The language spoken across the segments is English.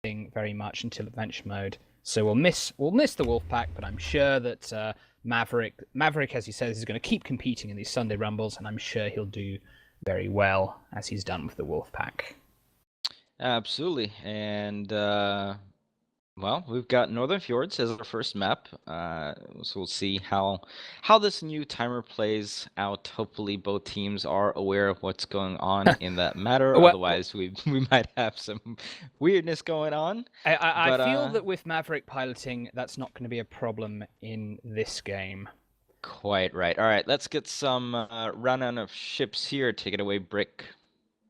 very much until adventure mode. So we'll miss the Wolfpack, but I'm sure that Maverick, as he says, is going to keep competing in these Sunday Rumbles, and I'm sure he'll do very well as he's done with the Wolfpack. Absolutely, and well, we've got Northern Fjords as our first map, so we'll see how this new timer plays out. Hopefully, both teams are aware of what's going on in that matter. Well, Otherwise, we might have some weirdness going on. I But feel that with Maverick piloting, that's not going to be a problem in this game. quite right. All right, let's get some rundown of ships here. Take it away, Brick.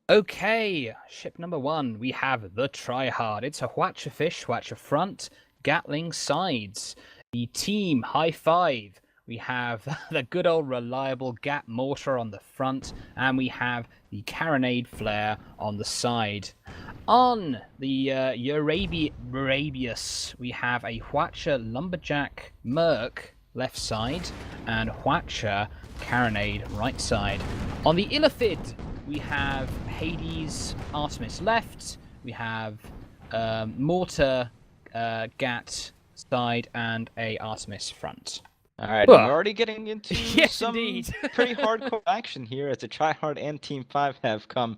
Okay, ship number 1, we have the Tryhard. It's a Hwacha fish, Hwacha front, Gatling sides. The team Highfive, we have the good old reliable Gat mortar on the front, and we have the carronade flare on the side. On the Eurabius, we have a Hwacha lumberjack Merc left side, and Hwacha carronade right side. On the Illithid, we have Hades Artemis left. We have Mortar Gat side and a Artemis front. All right, we're already getting into yes, some indeed. pretty hardcore action here as the Tryhard and Team 5 have come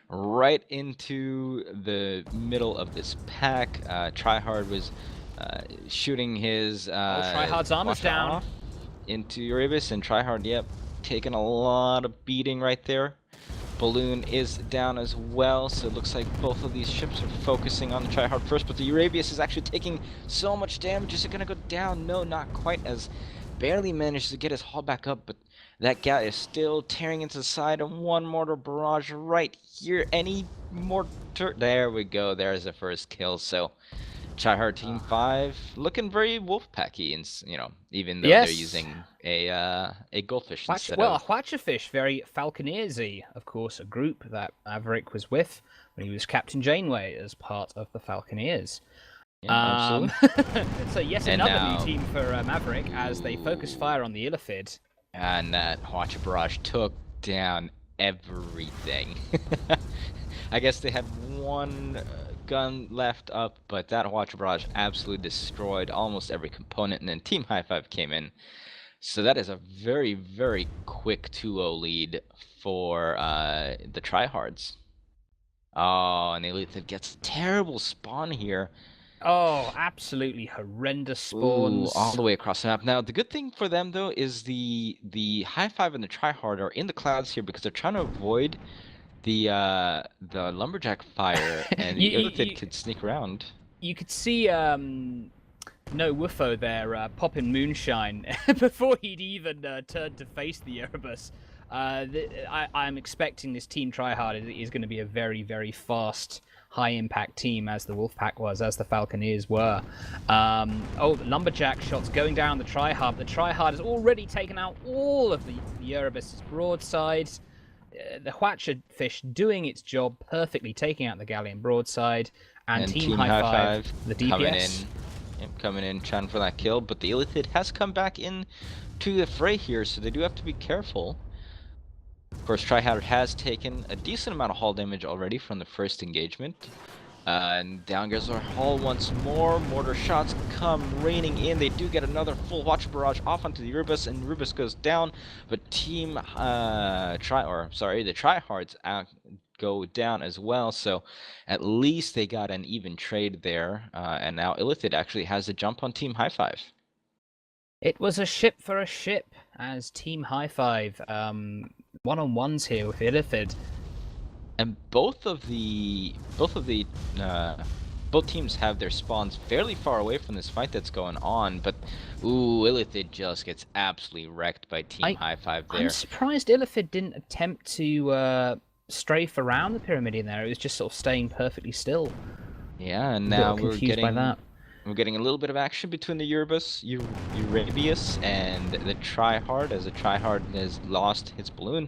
right into the middle of this pack. Tryhard was shooting his Tryhard's armor's down off into Erebus, and Tryhard, yep, taking a lot of beating right there. Balloon is down as well, so it looks like both of these ships are focusing on the Tryhard first, but the Eurabius is actually taking so much damage. Is it going to go down? No, not quite, as barely managed to get his hull back up, but that guy is still tearing into the side, and one mortar barrage right here. Any mortar? There we go. There's the first kill. So Tryhard Team 5 looking very Wolfpacky, and even though they're using a goldfish instead well, of... a Hwacha fish, very Falconeersy, of course, a group that Maverick was with when he was Captain Janeway as part of the Falconeers. Yeah, absolutely. So yes, another new team for Maverick as they focus fire on the Illithid. And that Hwacha barrage took down everything. I guess they had one gun left up, but that Hwacha barrage absolutely destroyed almost every component, and then Team Highfive came in. So that is a very, very quick 2-0 lead for the Tryhards. Oh, and the Elite gets a terrible spawn here. Oh, absolutely horrendous spawns. Ooh, all the way across the map. Now, the good thing for them, though, is the Highfive and the Tryhard are in the clouds here because they're trying to avoid the lumberjack fire, and the Illithid could sneak around. You could see No Woofo there popping moonshine before he'd even turned to face the Erebus. I'm expecting this team Tryhard is going to be a very, very fast, high-impact team, as the Wolfpack was, as the Falconeers were. Oh, the lumberjack shots going down the Tryhard. The Tryhard has already taken out all of the Erebus's broadsides. The Hwacha fish doing its job perfectly, taking out the Galleon broadside, and Team Highfive, the DPS. Coming in, trying for that kill, but the Illithid has come back in to the fray here, so they do have to be careful. Of course, Tryhard has taken a decent amount of hull damage already from the first engagement. And down goes our hull once more. Mortar shots come raining in. They do get another full Hwacha barrage off onto the Erebus, and Erebus goes down. But Team the Tryhards go down as well. So at least they got an even trade there. And now Illithid actually has a jump on Team Highfive. It was a ship for a ship as Team Highfive one-on-ones here with Illithid. And both teams have their spawns fairly far away from this fight that's going on, but ooh, Illithid just gets absolutely wrecked by Team Highfive there. I'm surprised Illithid didn't attempt to strafe around the pyramid in there. It was just sort of staying perfectly still. Yeah, and now we're getting a little bit of action between the Eurabius and the Tryhard, as the Tryhard has lost his balloon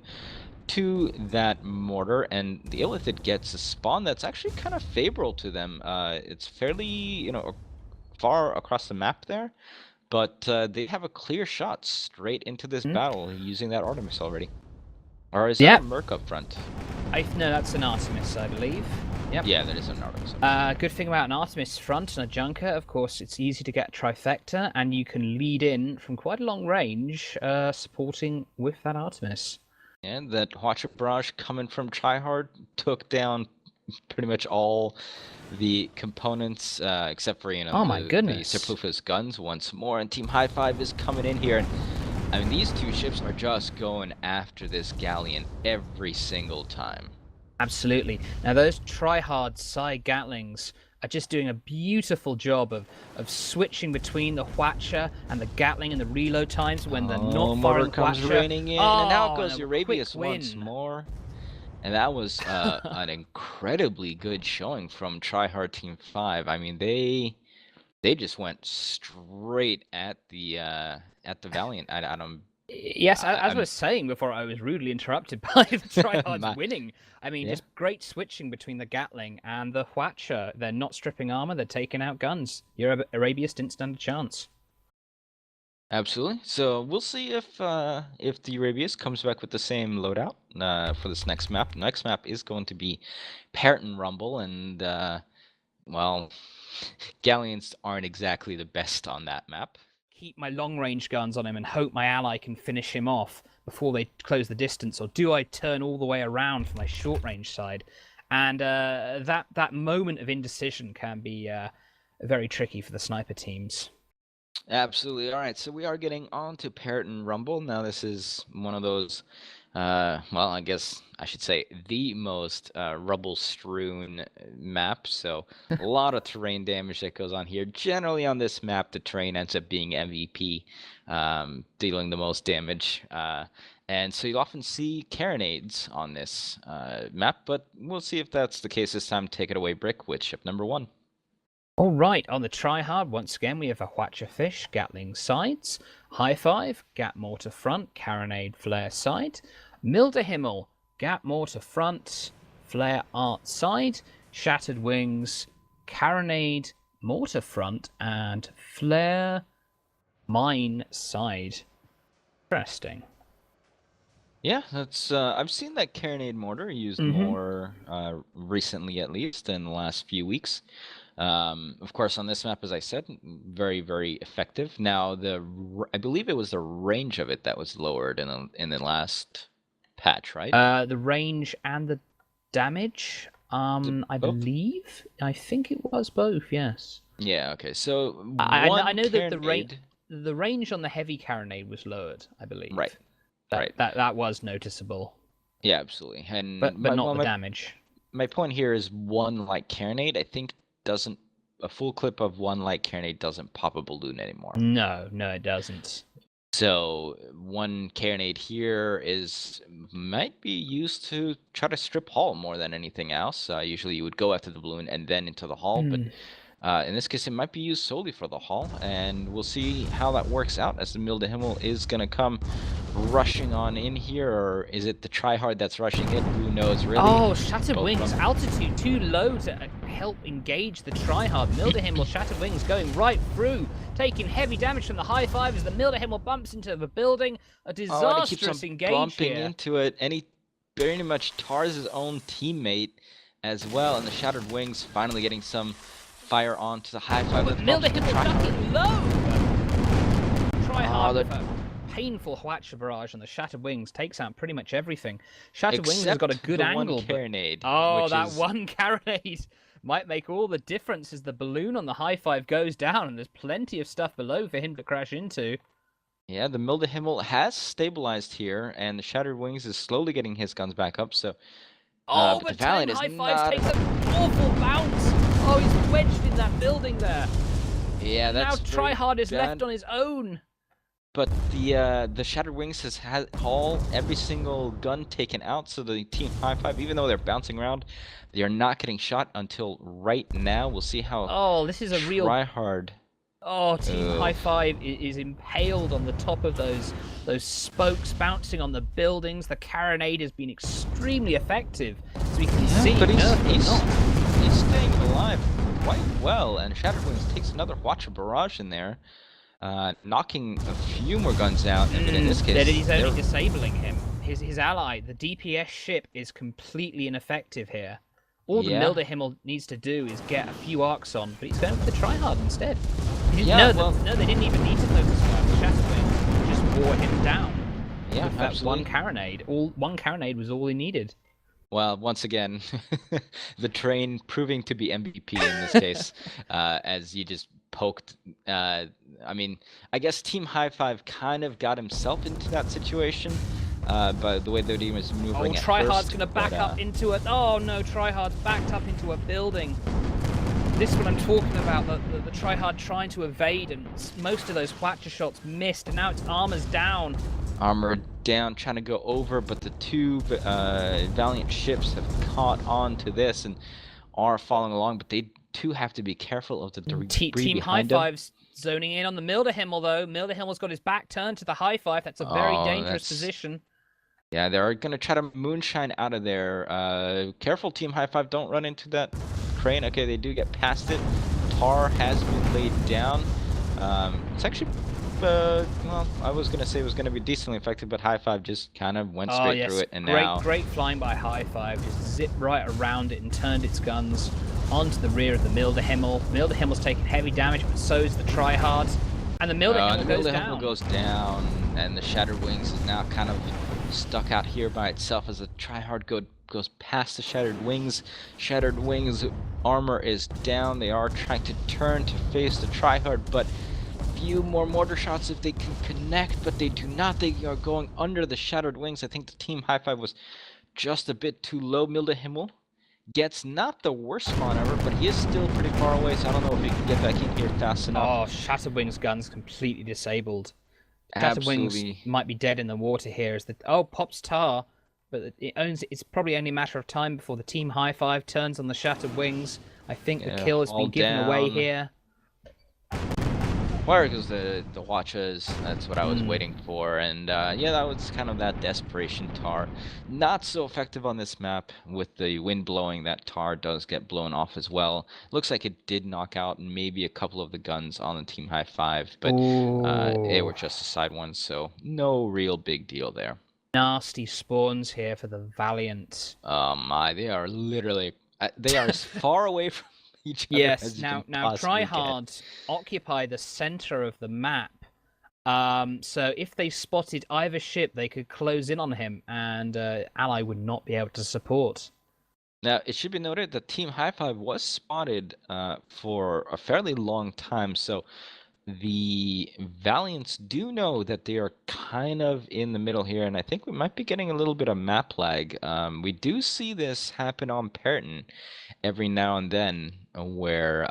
to that mortar, and the Illithid gets a spawn that's actually kind of favorable to them. It's fairly, far across the map there, but they have a clear shot straight into this battle using that Artemis already. Or is that a Merc up front? No, that's an Artemis, I believe. Yep. Yeah, that is an Artemis. Good thing about an Artemis front and a Junker, of course, it's easy to get a trifecta, and you can lead in from quite a long range, supporting with that Artemis. And that Watcher Barrage coming from Tryhard took down pretty much all the components, except for, Oh my the goodness. Serplufa's guns once more. And Team Highfive is coming in here. And I mean, these two ships are just going after this galleon every single time. Absolutely. Now, those try-hard side Gatlings are just doing a beautiful job of switching between the Watcher and the Gatling and the reload times when they're not far in comes Watcher. raining in, and now goes and a Urabius quick once win. more. And that was an incredibly good showing from Tryhard Team 5. I mean, they just went straight at the Valiant. I don't. Yes, as I was saying before, I was rudely interrupted by the tryhards winning. I mean, Yeah. just great switching between the Gatling and the Watcher. They're not stripping armor; they're taking out guns. Arabius didn't stand a chance. Absolutely. So we'll see if the Arabius comes back with the same loadout for this next map. Next map is going to be Parrot Rumble, and well, Galleons aren't exactly the best on that map. Keep my long-range guns on him and hope my ally can finish him off before they close the distance, or do I turn all the way around for my short-range side? And that moment of indecision can be very tricky for the sniper teams. Absolutely. All right, so we are getting on to Parrot and Rumble. Now, this is one of those, well, I guess I should say the most rubble-strewn map. So a lot of terrain damage that goes on here. Generally on this map, the terrain ends up being MVP, dealing the most damage. And so you often see carronades on this map, but we'll see if that's the case this time. Take it away, Brick, with ship number 1. All right, on the tryhard, once again, we have a Watcher Fish, Gatling sides, Highfive, Gat Mortar front, Carronade flare side, Mildehimmel, Gat Mortar front, flare art side, Shattered Wings, Carronade mortar front, and flare mine side. Interesting. Yeah, that's. I've seen that carronade mortar used more recently, at least in the last few weeks. Of course, on this map, as I said, very, very effective. Now, I believe it was the range of it that was lowered in the last patch, right? The range and the damage. I believe. I think it was both. Yes. Yeah. Okay. So I know that carronade... the range on the heavy carronade was lowered. I believe. Right. That was noticeable. Yeah, absolutely. And but not the damage. My point here is one light carronade, I think, doesn't. A full clip of one light carronade doesn't pop a balloon anymore. No, it doesn't. So one carronade here might be used to try to strip hull more than anything else. Usually you would go after the balloon and then into the hull, but in this case it might be used solely for the hull, and we'll see how that works out as the Mildehimmel is going to come rushing on in here, or is it the tryhard that's rushing it? Who knows, really? Oh, Shattered Wings, altitude too low to help engage the tryhard. Mildehimmel, Shattered Wings going right through, taking heavy damage from the Highfive as the Mildehimmel bumps into the building. A disastrous engage bumping here. into it, and he pretty much tars his own teammate as well, and the Shattered Wings finally getting some fire onto the Highfive. But Mildehimmel ducking low! Tryhard with a painful Watcher barrage on the Shattered Wings takes out pretty much everything. Shattered Wings has got a good angle. One carronade, one carronade might make all the difference as the balloon on the Highfive goes down, and there's plenty of stuff below for him to crash into. Yeah, the Mildehimmel has stabilized here, and the Shattered Wings is slowly getting his guns back up, so... but the Valiant is Highfive takes an awful bounce! Oh, he's wedged in that building there! Yeah, that's now Tryhard is left on his own! But the Shattered Wings has had every single gun taken out, so the Team Highfive, even though they're bouncing around, they are not getting shot until right now. We'll see how... Oh, this is a real... Tryhard... Oh, Team Highfive is impaled on the top of those spokes, bouncing on the buildings. The carronade has been extremely effective, as we can see. But he's staying alive quite well, and Shattered Wings takes another Watcher barrage in there, knocking a few more guns out. But in this case, he's only disabling him. His ally, the DPS ship, is completely ineffective here. All the Yeah. Mildehimmel needs to do is get a few arcs on, but he's going for the tryhard instead. Yeah, no, no, they didn't even need to focus fire. The Shatterwing just wore him down. Yeah, With that absolutely. one carronade. One carronade was all he needed. Well, once again, the train proving to be MVP in this case, as you just poked. I mean, I guess Team Highfive kind of got himself into that situation by the way that he was maneuvering at Tryhard's first. gonna back up into it. Oh no, Tryhard's backed up into a building. This is what I'm talking about. The Tryhard trying to evade, and most of those Fletcher shots missed, and now its armor's down. Armor down, trying to go over, but the two Valiant ships have caught on to this and are following along, but they too have to be careful of the debris Team behind them. Highfive's zoning in on the Mildehimmel, though. Mildehimmel's got his back turned to the Highfive. That's a very dangerous position. Yeah, they're going to try to moonshine out of there. Careful, Team Highfive, don't run into that crane. Okay, they do get past it. Tar has been laid down. It's actually... well, I was gonna say it was gonna be decently effective, but Highfive just kind of went straight through it, and great flying by Highfive, just zipped right around it and turned its guns onto the rear of the Mildehimmel. Mildehimmel's taking heavy damage, but so is the Tryhard, and the Mildehimmel goes down, and the Shattered Wings is now kind of stuck out here by itself as the Tryhard goes past the Shattered Wings. Shattered Wings armor is down. They are trying to turn to face the Tryhard, but few more mortar shots if they can connect, but they do not. They are going under the Shattered Wings. I think the Team Highfive was just a bit too low. Mildehimmel gets not the worst spawn ever, but he is still pretty far away, so I don't know if he can get back in here fast enough. Oh, Shattered Wings gun's completely disabled. Shattered Wings might be dead in the water here. Pops Tar, but it's probably only a matter of time before the Team Highfive turns on the Shattered Wings. I think the kill has been given away here. Where goes the watches? That's what I was waiting for, and yeah, that was kind of that desperation Tar. Not so effective on this map with the wind blowing. That Tar does get blown off as well. Looks like it did knock out maybe a couple of the guns on the Team Highfive, but they were just the side ones, so no real big deal there. Nasty spawns here for the Valiant. Oh my, they are literally they are as far away from each other. Yes, now Tryhard occupy the center of the map. So if they spotted either ship, they could close in on him, and Ally would not be able to support. Now, it should be noted that Team Highfive was spotted for a fairly long time, so the Valiants do know that they are kind of in the middle here, and I think we might be getting a little bit of map lag. We do see this happen on Perton every now and then, where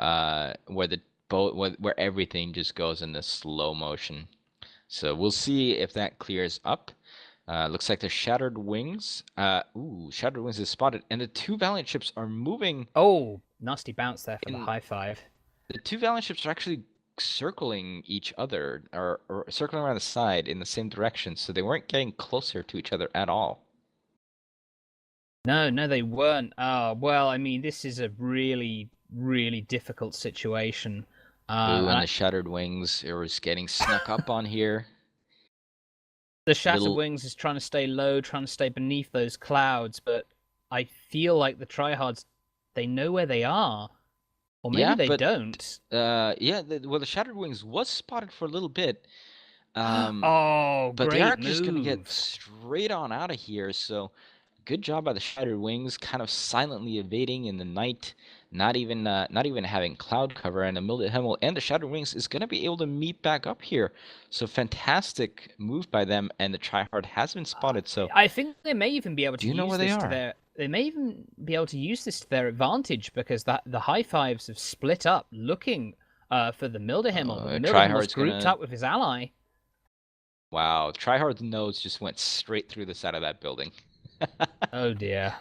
everything just goes into slow motion. So we'll see if that clears up. Looks like the Shattered Wings. Shattered Wings is spotted, and the two Valiant ships are moving. Oh, nasty bounce there for the Highfive. The two Valiant ships are actually circling each other, or circling around the side in the same direction, so they weren't getting closer to each other at all. No, they weren't. Well, I mean, this is a really, really difficult situation. And the Shattered Wings is getting snuck up on here. The Shattered Wings is trying to stay low, trying to stay beneath those clouds, but I feel like the Tryhards, they know where they are. Or maybe they don't. The Shattered Wings was spotted for a little bit. But they are just going to get straight on out of here, so good job by the Shattered Wings, kind of silently evading in the night, not even having cloud cover, and the Mildehimmel and the Shattered Wings is going to be able to meet back up here. So fantastic move by them, and the Tryhard has been spotted. So I think they may even be able to use this to their... They may even be able to use this to their advantage, because the Highfives have split up looking for the Mildehimmel. The Mildehimmel's grouped up with his ally. Wow, Tryhard's nose just went straight through the side of that building. Oh dear.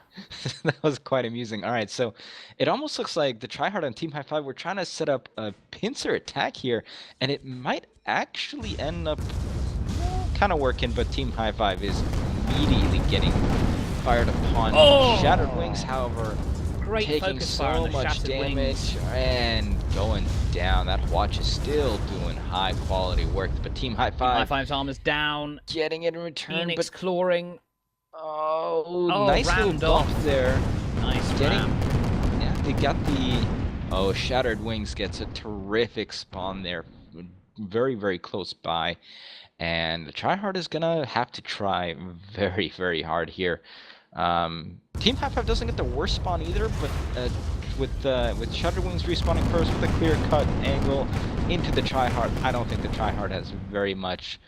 That was quite amusing. All right, so it almost looks like the Tryhard and Team Highfive were trying to set up a pincer attack here, and it might actually end up kind of working, but Team Highfive is immediately getting fired upon. Shattered Wings, however, taking so much damage and going down. That watch is still doing high quality work, but Team Highfive's armor's down, getting it in return, but clawing. Nice little bump there. Nice they got the... Oh, Shattered Wings gets a terrific spawn there. Very, very close by. And the tryhard is gonna have to try very, very hard here. Team Highfive doesn't get the worst spawn either, but with Shattered Wings respawning first with a clear-cut angle into the tryhard, I don't think the tryhard has very much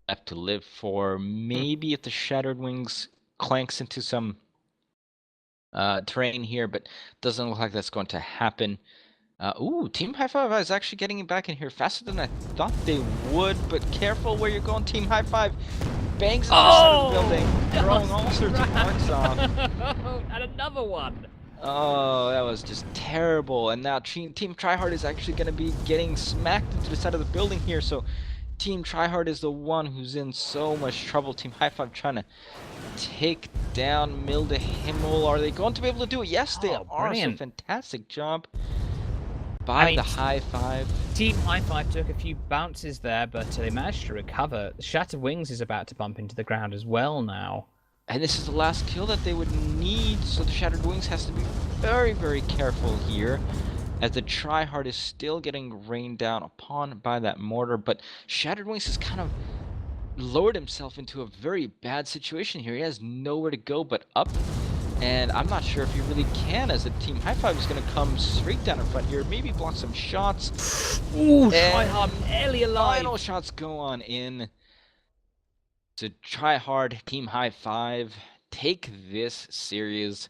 left to live for. Maybe if the Shattered Wings clanks into some terrain here, but doesn't look like that's going to happen. Ooh, Team Highfive is actually getting back in here faster than I thought they would, but careful where you're going, Team Highfive. Bangs into the side of the building, throwing all sorts of marks off. And another one. Oh, that was just terrible. And now Team Tryhard is actually going to be getting smacked into the side of the building here, so Team Tryhard is the one who's in so much trouble. Team Highfive trying to take down Milde Himmel. Are they going to be able to do it? Yes, they are. Brilliant. So fantastic job by the Highfive. Team Highfive took a few bounces there, but they managed to recover. The Shattered Wings is about to bump into the ground as well now. And this is the last kill that they would need, so the Shattered Wings has to be very, very careful here, as the tryhard is still getting rained down upon by that mortar. But Shattered Wings has kind of lowered himself into a very bad situation here. He has nowhere to go but up. And I'm not sure if he really can, as the Team Highfive is going to come straight down in front here, maybe block some shots. Ooh, tryhard barely alive. Final shots go on in. To tryhard, Team Highfive take this series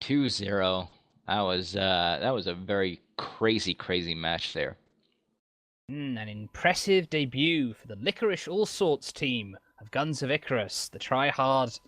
2-0. That was a very crazy match there. An impressive debut for the Licorice All Sorts team of Guns of Icarus. The tryhard